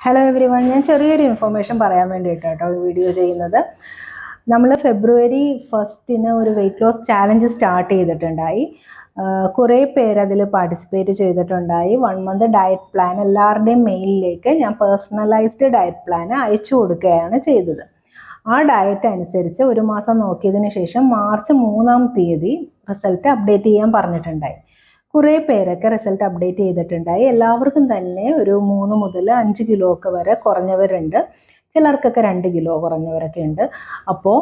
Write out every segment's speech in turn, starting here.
Hello every one, ഞാൻ ചെറിയൊരു information പറയാൻ വേണ്ടിയിട്ടാട്ടോ വീഡിയോ ചെയ്യുന്നത്. നമ്മൾ ഫെബ്രുവരി 1 ഒരു വെയിറ്റ് ലോസ് ചാലഞ്ച് സ്റ്റാർട്ട് ചെയ്തിട്ടുണ്ടായി. കുറേ പേര് അതിൽ പാർട്ടിസിപ്പേറ്റ് ചെയ്തിട്ടുണ്ടായി. 1 മന്ത് ഡയറ്റ് പ്ലാൻ എല്ലാവരുടെയും മെയിലിലേക്ക് ഞാൻ പേഴ്സണലൈസ്ഡ് ഡയറ്റ് പ്ലാൻ അയച്ചു കൊടുക്കുകയാണ് ചെയ്തത്. ആ ഡയറ്റ് അനുസരിച്ച് ഒരു മാസം നോക്കിയതിന് ശേഷം മാർച്ച് 3 റിസൾട്ട് അപ്ഡേറ്റ് ചെയ്യാൻ പറഞ്ഞിട്ടുണ്ടായി. കുറേ പേരൊക്കെ റിസൾട്ട് അപ്ഡേറ്റ് ചെയ്തിട്ടുണ്ടായി. എല്ലാവർക്കും തന്നെ ഒരു 3 മുതൽ 5 കിലോ ഒക്കെ വരെ കുറഞ്ഞവരുണ്ട്. ചിലർക്കൊക്കെ 2 കിലോ കുറഞ്ഞവരൊക്കെ ഉണ്ട്. അപ്പോൾ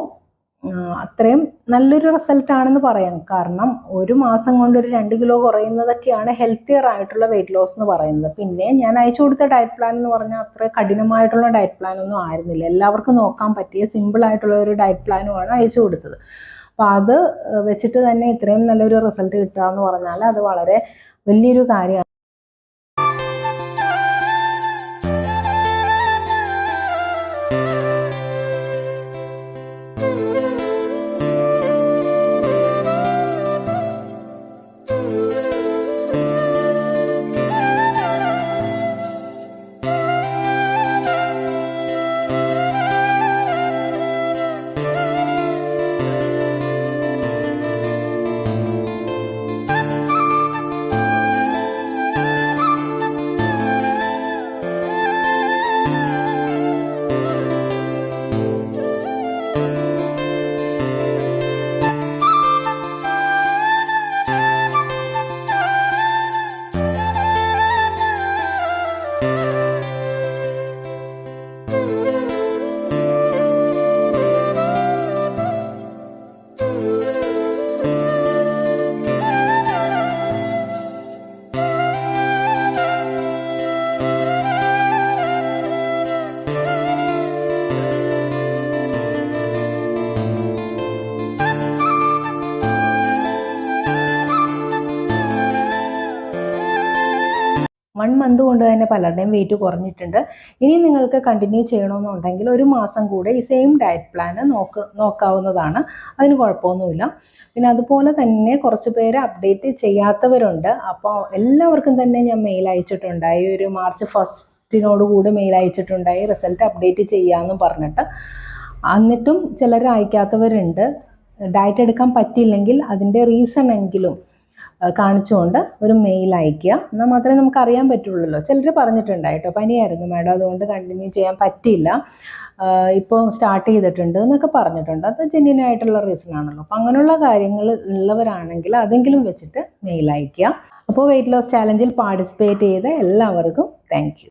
അത്രയും നല്ലൊരു റിസൾട്ടാണെന്ന് പറയാം. കാരണം ഒരു മാസം കൊണ്ട് ഒരു 2 കിലോ കുറയുന്നതൊക്കെയാണ് ഹെൽത്തിയർ ആയിട്ടുള്ള വെയിറ്റ് ലോസ് എന്ന് പറയുന്നത്. പിന്നെ ഞാൻ അയച്ചു കൊടുത്ത ഡയറ്റ് പ്ലാൻ എന്ന് പറഞ്ഞാൽ അത്ര കഠിനമായിട്ടുള്ള ഡയറ്റ് പ്ലാൻ ഒന്നും ആയിരുന്നില്ല. എല്ലാവർക്കും നോക്കാൻ പറ്റിയ സിമ്പിൾ ആയിട്ടുള്ള ഒരു ഡയറ്റ് പ്ലാനുമാണ് അയച്ചു കൊടുത്തത്. അപ്പോൾ അത് വെച്ചിട്ട് തന്നെ ഇത്രയും നല്ലൊരു റിസൾട്ട് കിട്ടുക എന്ന് പറഞ്ഞാൽ അത് വളരെ വലിയൊരു കാര്യമാണ്. വൺ മന്ത് കൊണ്ട് തന്നെ പലരുടെയും വെയിറ്റ് കുറഞ്ഞിട്ടുണ്ട്. ഇനി നിങ്ങൾക്ക് കണ്ടിന്യൂ ചെയ്യണമെന്നുണ്ടെങ്കിൽ ഒരു മാസം കൂടെ ഈ സെയിം ഡയറ്റ് പ്ലാന് നോക്കാവുന്നതാണ്. അതിന് കുഴപ്പമൊന്നുമില്ല. പിന്നെ അതുപോലെ തന്നെ കുറച്ച് പേര് അപ്ഡേറ്റ് ചെയ്യാത്തവരുണ്ട്. അപ്പോൾ എല്ലാവർക്കും തന്നെ ഞാൻ മെയിൽ അയച്ചിട്ടുണ്ടായി. ഒരു മാർച്ച് 1 കൂടി മെയിൽ അയച്ചിട്ടുണ്ടായി റിസൾട്ട് അപ്ഡേറ്റ് ചെയ്യാമെന്നും പറഞ്ഞിട്ട്. എന്നിട്ടും ചിലർ അയക്കാത്തവരുണ്ട്. ഡയറ്റ് എടുക്കാൻ പറ്റിയില്ലെങ്കിൽ അതിൻ്റെ റീസൺ എങ്കിലും കാണിച്ചുകൊണ്ട് ഒരു മെയിൽ അയയ്ക്കുക. എന്നാൽ മാത്രമേ നമുക്ക് അറിയാൻ പറ്റുള്ളൂ. ചിലർ പറഞ്ഞിട്ടുണ്ടായിട്ടോ, പനിയായിരുന്നു മാഡം, അതുകൊണ്ട് കണ്ടിന്യൂ ചെയ്യാൻ പറ്റിയില്ല, ഇപ്പോൾ സ്റ്റാർട്ട് ചെയ്തിട്ടുണ്ട് എന്നൊക്കെ പറഞ്ഞിട്ടുണ്ട്. അത് ജെന്യൂൻ ആയിട്ടുള്ള റീസൺ ആണല്ലോ. അപ്പം അങ്ങനെയുള്ള കാര്യങ്ങൾ ഉള്ളവരാണെങ്കിൽ അതെങ്കിലും വെച്ചിട്ട് മെയിൽ അയയ്ക്കുക. അപ്പോൾ വെയിറ്റ് ലോസ് ചാലഞ്ചിൽ പാർട്ടിസിപ്പേറ്റ് ചെയ്ത എല്ലാവർക്കും താങ്ക് യു.